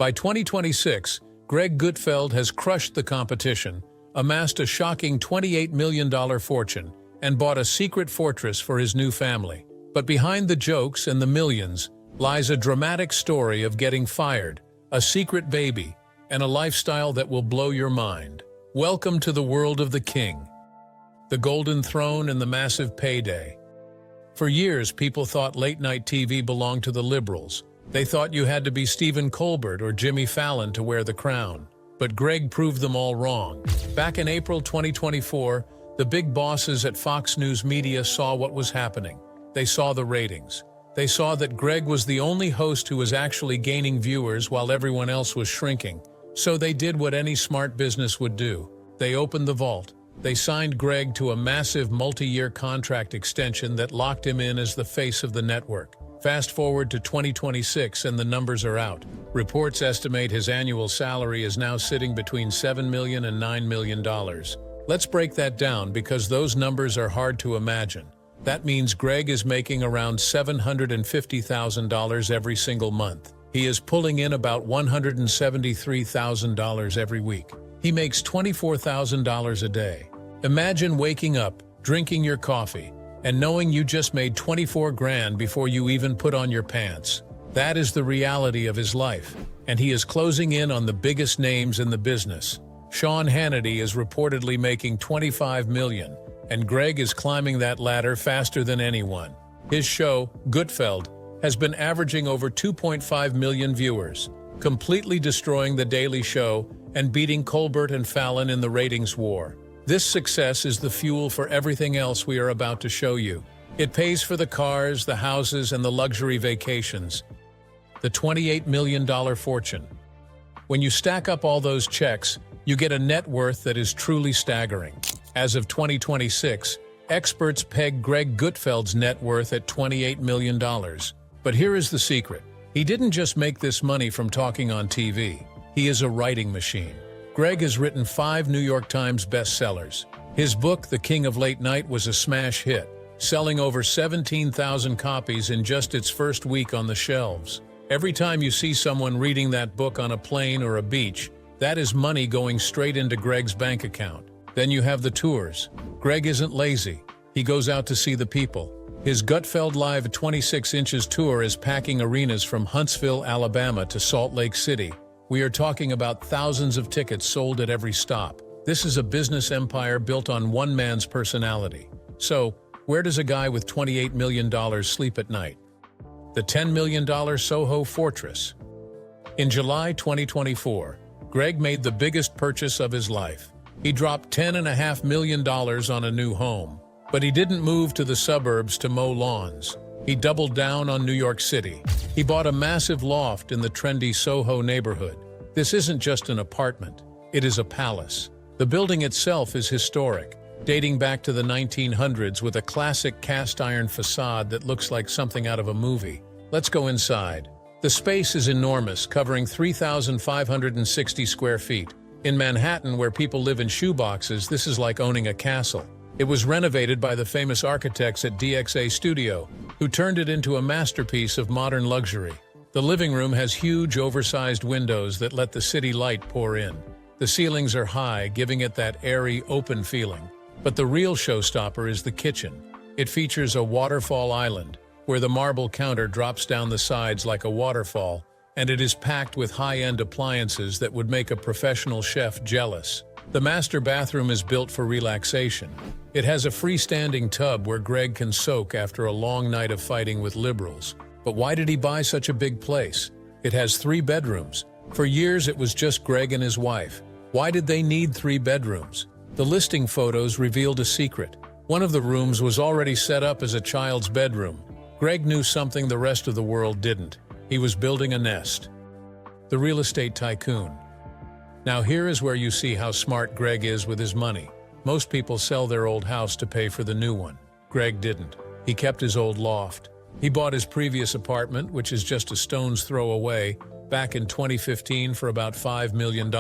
By 2026, Greg Gutfeld has crushed the competition, amassed a shocking $28 million fortune, and bought a secret fortress for his new family. But behind the jokes and the millions lies a dramatic story of getting fired, a secret baby, and a lifestyle that will blow your mind. Welcome to the world of the king. The golden throne and the massive payday. For years, people thought late-night TV belonged to the liberals. They thought you had to be Stephen Colbert or Jimmy Fallon to wear the crown. But Greg proved them all wrong. Back in April 2024, the big bosses at Fox News Media saw what was happening. They saw the ratings. They saw that Greg was the only host who was actually gaining viewers while everyone else was shrinking. So they did what any smart business would do. They opened the vault. They signed Greg to a massive multi-year contract extension that locked him in as the face of the network. Fast forward to 2026 and the numbers are out. Reports estimate his annual salary is now sitting between $7 million and $9 million. Let's break that down because those numbers are hard to imagine. That means Greg is making around $750,000 every single month. He is pulling in about $173,000 every week. He makes $24,000 a day. Imagine waking up, drinking your coffee, and knowing you just made 24 grand before you even put on your pants. That is the reality of his life, and he is closing in on the biggest names in the business. Sean Hannity is reportedly making $25 million, and Greg is climbing that ladder faster than anyone. His show, Gutfeld, has been averaging over 2.5 million viewers, completely destroying The Daily Show and beating Colbert and Fallon in the ratings war. This success is the fuel for everything else we are about to show you. It pays for the cars, the houses, and the luxury vacations. The $28 million fortune. When you stack up all those checks, you get a net worth that is truly staggering. As of 2026, experts peg Greg Gutfeld's net worth at $28 million. But here is the secret. He didn't just make this money from talking on TV. He is a writing machine. Greg has written 5 New York Times bestsellers. His book, The King of Late Night, was a smash hit, selling over 17,000 copies in just its first week on the shelves. Every time you see someone reading that book on a plane or a beach, that is money going straight into Greg's bank account. Then you have the tours. Greg isn't lazy. He goes out to see the people. His Gutfeld Live 26 Inches tour is packing arenas from Huntsville, Alabama to Salt Lake City. We are talking about thousands of tickets sold at every stop. This is a business empire built on one man's personality. So, where does a guy with $28 million sleep at night? The $10 million Soho Fortress. In July 2024, Greg made the biggest purchase of his life. He dropped $10.5 million on a new home. But he didn't move to the suburbs to mow lawns. He doubled down on New York City. He bought a massive loft in the trendy Soho neighborhood. This isn't just an apartment. It is a palace. The building itself is historic, dating back to the 1900s with a classic cast-iron facade that looks like something out of a movie. Let's go inside. The space is enormous, covering 3,560 square feet. In Manhattan, where people live in shoeboxes, this is like owning a castle. It was renovated by the famous architects at DXA Studio, who turned it into a masterpiece of modern luxury. The living room has huge, oversized windows that let the city light pour in. The ceilings are high, giving it that airy, open feeling. But the real showstopper is the kitchen. It features a waterfall island, where the marble counter drops down the sides like a waterfall, and it is packed with high-end appliances that would make a professional chef jealous. The master bathroom is built for relaxation. It has a freestanding tub where Greg can soak after a long night of fighting with liberals. But why did he buy such a big place? It has 3 bedrooms. For years, it was just Greg and his wife. Why did they need 3 bedrooms? The listing photos revealed a secret. One of the rooms was already set up as a child's bedroom. Greg knew something the rest of the world didn't. He was building a nest. The real estate tycoon. Now here is where you see how smart Greg is with his money. Most people sell their old house to pay for the new one. Greg didn't. He kept his old loft. He bought his previous apartment, which is just a stone's throw away, back in 2015 for about $5 million.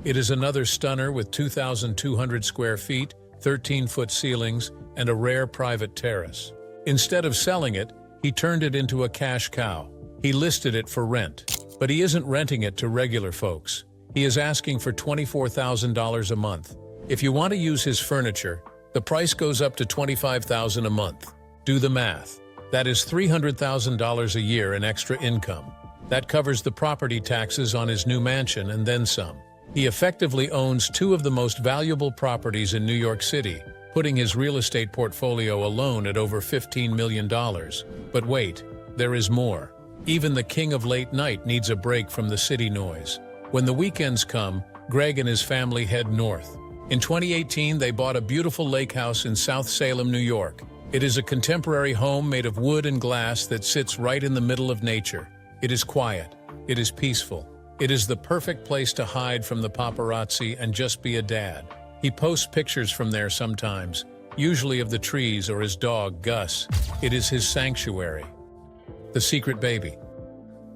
It is another stunner with 2,200 square feet, 13-foot ceilings, and a rare private terrace. Instead of selling it, he turned it into a cash cow. He listed it for rent. But he isn't renting it to regular folks. He is asking for $24,000 a month. If you want to use his furniture, the price goes up to $25,000 a month. Do the math. That is $300,000 a year in extra income. That covers the property taxes on his new mansion and then some. He effectively owns two of the most valuable properties in New York City, putting his real estate portfolio alone at over $15 million. But wait, there is more. Even the king of late night needs a break from the city noise. When the weekends come, Greg and his family head north. In 2018, they bought a beautiful lake house in South Salem, New York. It is a contemporary home made of wood and glass that sits right in the middle of nature. It is quiet. It is peaceful. It is the perfect place to hide from the paparazzi and just be a dad. He posts pictures from there sometimes, usually of the trees or his dog, Gus. It is his sanctuary. The secret baby.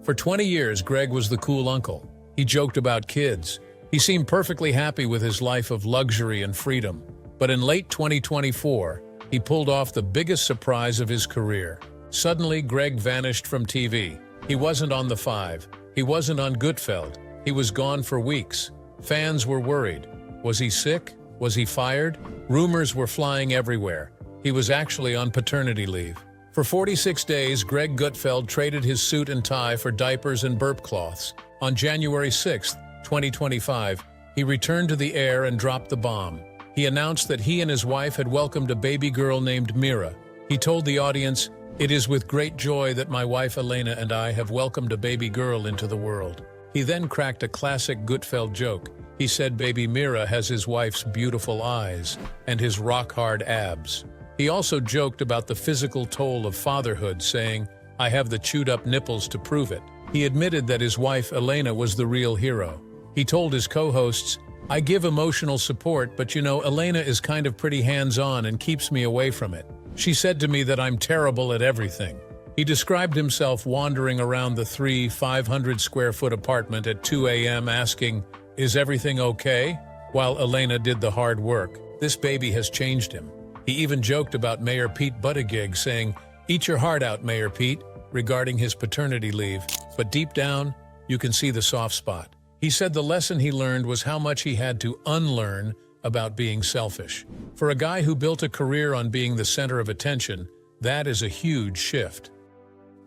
For 20 years, Greg was the cool uncle. He joked about kids. He seemed perfectly happy with his life of luxury and freedom. But in late 2024, he pulled off the biggest surprise of his career. Suddenly, Greg vanished from TV. He wasn't on The Five. He wasn't on Gutfeld. He was gone for weeks. Fans were worried. Was he sick? Was he fired? Rumors were flying everywhere. He was actually on paternity leave. For 46 days, Greg Gutfeld traded his suit and tie for diapers and burp cloths. On January 6, 2025, he returned to the air and dropped the bomb. He announced that he and his wife had welcomed a baby girl named Mira. He told the audience, "It is with great joy that my wife Elena and I have welcomed a baby girl into the world." He then cracked a classic Gutfeld joke. He said baby Mira has his wife's beautiful eyes and his rock-hard abs. He also joked about the physical toll of fatherhood, saying, "I have the chewed-up nipples to prove it." He admitted that his wife Elena was the real hero. He told his co-hosts, "I give emotional support, but you know, Elena is kind of pretty hands-on and keeps me away from it. She said to me that I'm terrible at everything." He described himself wandering around the 500-square-foot apartment at 2 a.m. asking, "Is everything okay?" while Elena did the hard work. This baby has changed him. He even joked about Mayor Pete Buttigieg, saying, "Eat your heart out, Mayor Pete," regarding his paternity leave. But deep down, you can see the soft spot. He said the lesson he learned was how much he had to unlearn about being selfish. For a guy who built a career on being the center of attention, that is a huge shift.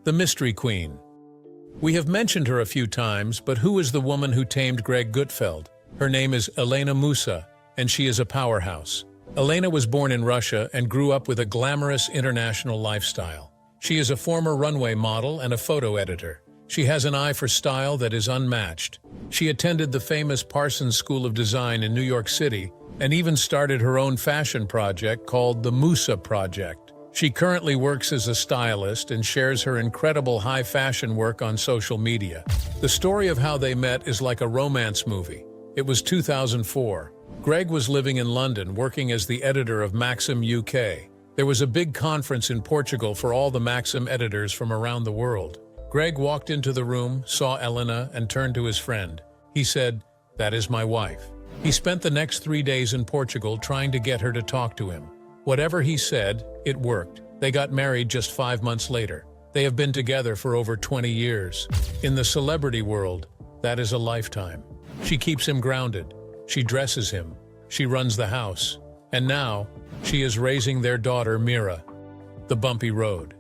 The Mystery Queen. We have mentioned her a few times, but who is the woman who tamed Greg Gutfeld? Her name is Elena Musa, and she is a powerhouse. Elena was born in Russia and grew up with a glamorous international lifestyle. She is a former runway model and a photo editor. She has an eye for style that is unmatched. She attended the famous Parsons School of Design in New York City and even started her own fashion project called the Musa Project. She currently works as a stylist and shares her incredible high fashion work on social media. The story of how they met is like a romance movie. It was 2004. Greg was living in London working as the editor of Maxim UK. There was a big conference in Portugal for all the Maxim editors from around the world. Greg walked into the room, saw Elena, and turned to his friend. He said, "That is my wife." He spent the next 3 days in Portugal trying to get her to talk to him. Whatever he said, it worked. They got married just 5 months later. They have been together for over 20 years. In the celebrity world, that is a lifetime. She keeps him grounded. She dresses him. She runs the house. And now, she is raising their daughter, Mira. The bumpy road.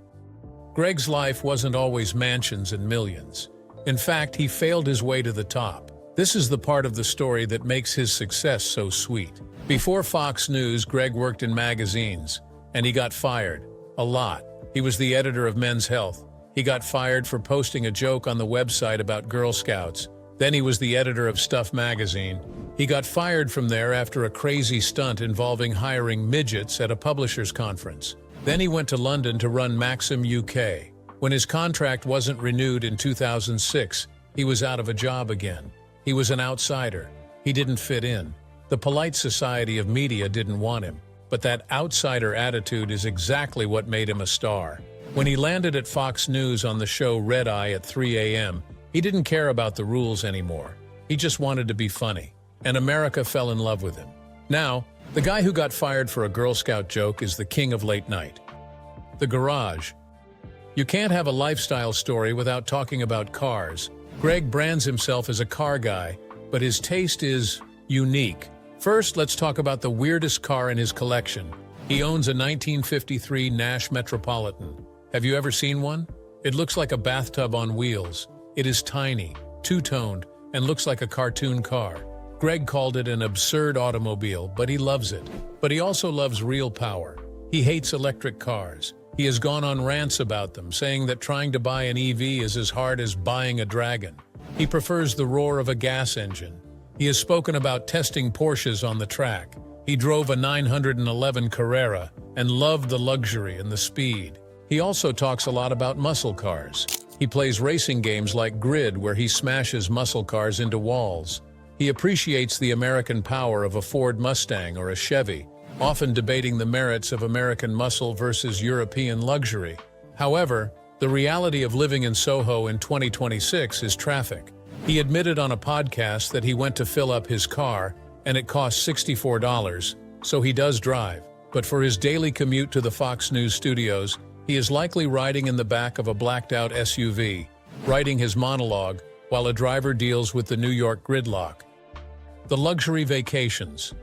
Greg's life wasn't always mansions and millions. In fact, he failed his way to the top. This is the part of the story that makes his success so sweet. Before Fox News, Greg worked in magazines, and he got fired. A lot. He was the editor of Men's Health. He got fired for posting a joke on the website about Girl Scouts. Then he was the editor of Stuff magazine. He got fired from there after a crazy stunt involving hiring midgets at a publishers conference. Then he went to London to run Maxim UK. When his contract wasn't renewed in 2006, he was out of a job again. He was an outsider. He didn't fit in. The polite society of media didn't want him. But that outsider attitude is exactly what made him a star. When he landed at Fox News on the show Red Eye at 3 a.m., he didn't care about the rules anymore. He just wanted to be funny. And America fell in love with him. Now, the guy who got fired for a Girl Scout joke is the king of late night. The garage. You can't have a lifestyle story without talking about cars. Greg brands himself as a car guy, but his taste is unique. First, let's talk about the weirdest car in his collection. He owns a 1953 Nash Metropolitan. Have you ever seen one? It looks like a bathtub on wheels. It is tiny, two-toned, and looks like a cartoon car. Greg called it an absurd automobile, but he loves it. But he also loves real power. He hates electric cars. He has gone on rants about them, saying that trying to buy an EV is as hard as buying a dragon. He prefers the roar of a gas engine. He has spoken about testing Porsches on the track. He drove a 911 Carrera and loved the luxury and the speed. He also talks a lot about muscle cars. He plays racing games like Grid, where he smashes muscle cars into walls. He appreciates the American power of a Ford Mustang or a Chevy, often debating the merits of American muscle versus European luxury. However, the reality of living in Soho in 2026 is traffic. He admitted on a podcast that he went to fill up his car, and it cost $64, so he does drive. But for his daily commute to the Fox News studios, he is likely riding in the back of a blacked-out SUV, writing his monologue while a driver deals with the New York gridlock. The luxury vacations.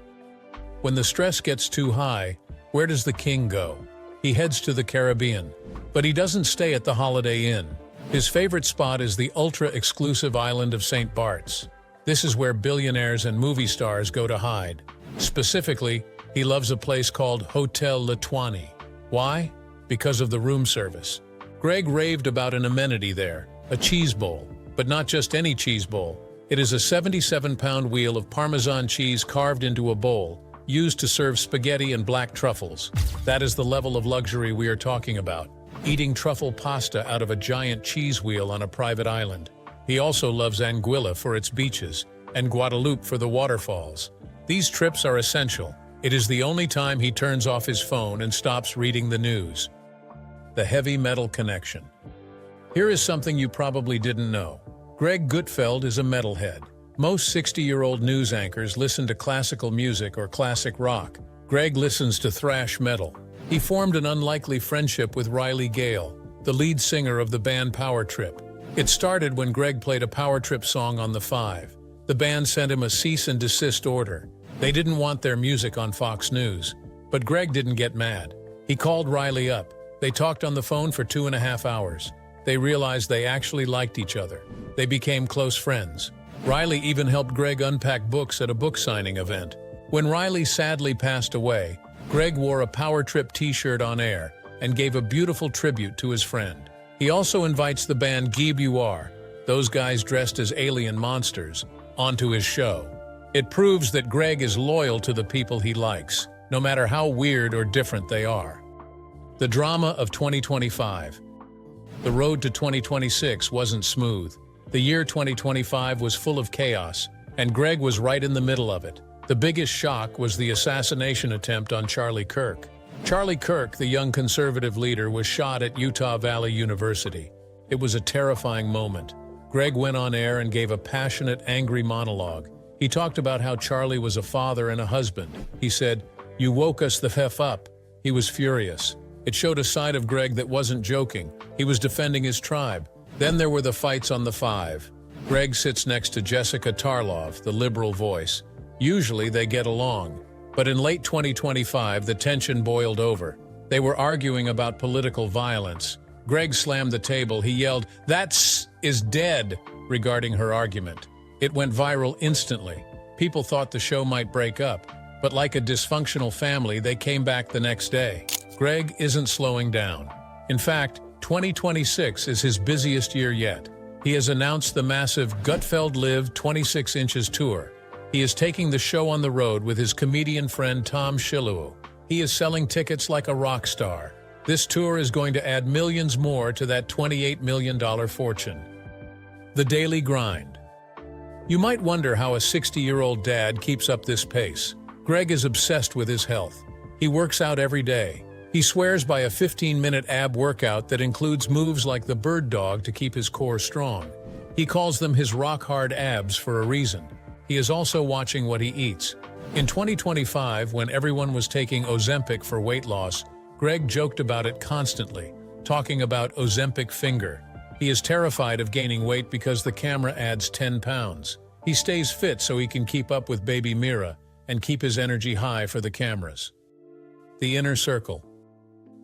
When the stress gets too high, where does the king go? He heads to the Caribbean. But he doesn't stay at the Holiday Inn. His favorite spot is the ultra-exclusive island of St. Bart's. This is where billionaires and movie stars go to hide. Specifically, he loves a place called Hotel Lituani. Why? Because of the room service. Greg raved about an amenity there, a cheese bowl. But not just any cheese bowl. It is a 77-pound wheel of Parmesan cheese carved into a bowl, used to serve spaghetti and black truffles. That is the level of luxury we are talking about, eating truffle pasta out of a giant cheese wheel on a private island. He also loves Anguilla for its beaches, and Guadeloupe for the waterfalls. These trips are essential. It is the only time he turns off his phone and stops reading the news. The heavy metal connection. Here is something you probably didn't know. Greg Gutfeld is a metalhead. Most 60-year-old news anchors listen to classical music or classic rock. Greg listens to thrash metal. He formed an unlikely friendship with Riley Gale, the lead singer of the band Power Trip. It started when Greg played a Power Trip song on the Five. The band sent him a cease and desist order. They didn't want their music on Fox News. But Greg didn't get mad. He called Riley up. They talked on the phone for 2.5 hours. They realized they actually liked each other. They became close friends. Riley even helped Greg unpack books at a book signing event. When Riley sadly passed away, Greg wore a Power Trip t-shirt on air and gave a beautiful tribute to his friend. He also invites the band Guy Buar, those guys dressed as alien monsters, onto his show. It proves that Greg is loyal to the people he likes, no matter how weird or different they are. The drama of 2025. The road to 2026 wasn't smooth. The year 2025 was full of chaos, and Greg was right in the middle of it. The biggest shock was the assassination attempt on Charlie Kirk. Charlie Kirk, the young conservative leader, was shot at Utah Valley University. It was a terrifying moment. Greg went on air and gave a passionate, angry monologue. He talked about how Charlie was a father and a husband. He said, "You woke us the F up." He was furious. It showed a side of Greg that wasn't joking. He was defending his tribe. Then there were the fights on the Five. Greg sits next to Jessica Tarlov, the liberal voice. Usually they get along. But in late 2025, the tension boiled over. They were arguing about political violence. Greg slammed the table. He yelled, "That is dead," regarding her argument. It went viral instantly. People thought the show might break up, but like a dysfunctional family, they came back the next day. Greg isn't slowing down. In fact, 2026 is his busiest year yet. He has announced the massive Gutfeld Live 26 Inches tour. He is taking the show on the road with his comedian friend Tom Shiluo. He is selling tickets like a rock star. This tour is going to add millions more to that $28 million fortune. The daily grind. You might wonder how a 60-year-old dad keeps up this pace. Greg is obsessed with his health. He works out every day. He swears by a 15-minute ab workout that includes moves like the bird dog to keep his core strong. He calls them his rock-hard abs for a reason. He is also watching what he eats. In 2025, when everyone was taking Ozempic for weight loss, Greg joked about it constantly, talking about Ozempic finger. He is terrified of gaining weight because the camera adds 10 pounds. He stays fit so he can keep up with baby Mira and keep his energy high for the cameras. The inner circle.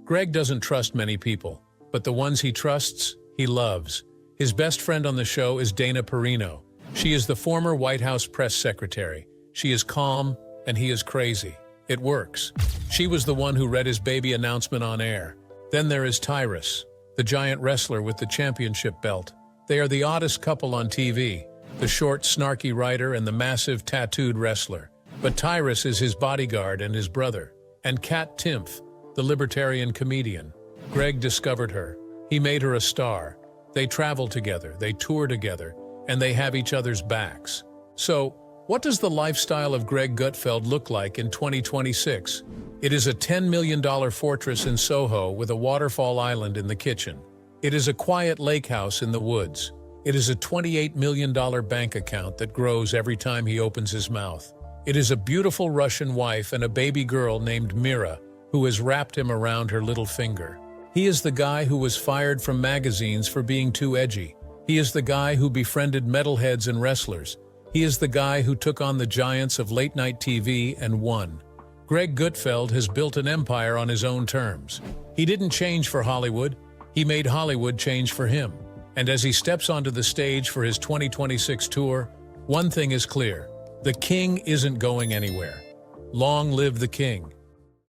Greg doesn't trust many people, but the ones he trusts, he loves. His best friend on the show is Dana Perino. She is the former White House press secretary. She is calm, and he is crazy. It works. She was the one who read his baby announcement on air. Then there is Tyrus, the giant wrestler with the championship belt. They are the oddest couple on TV, the short, snarky writer and the massive, tattooed wrestler. But Tyrus is his bodyguard and his brother. And Kat Timpf, the libertarian comedian. Greg discovered her. He made her a star. They travel together, they tour together, and they have each other's backs. So, what does the lifestyle of Greg Gutfeld look like in 2026? It is a $10 million fortress in Soho with a waterfall island in the kitchen. It is a quiet lake house in the woods. It is a $28 million bank account that grows every time he opens his mouth. It is a beautiful Russian wife and a baby girl named Mira, who has wrapped him around her little finger. He is the guy who was fired from magazines for being too edgy. He is the guy who befriended metalheads and wrestlers. He is the guy who took on the giants of late-night TV and won. Greg Gutfeld has built an empire on his own terms. He didn't change for Hollywood. He made Hollywood change for him. And as he steps onto the stage for his 2026 tour, one thing is clear. The king isn't going anywhere. Long live the king.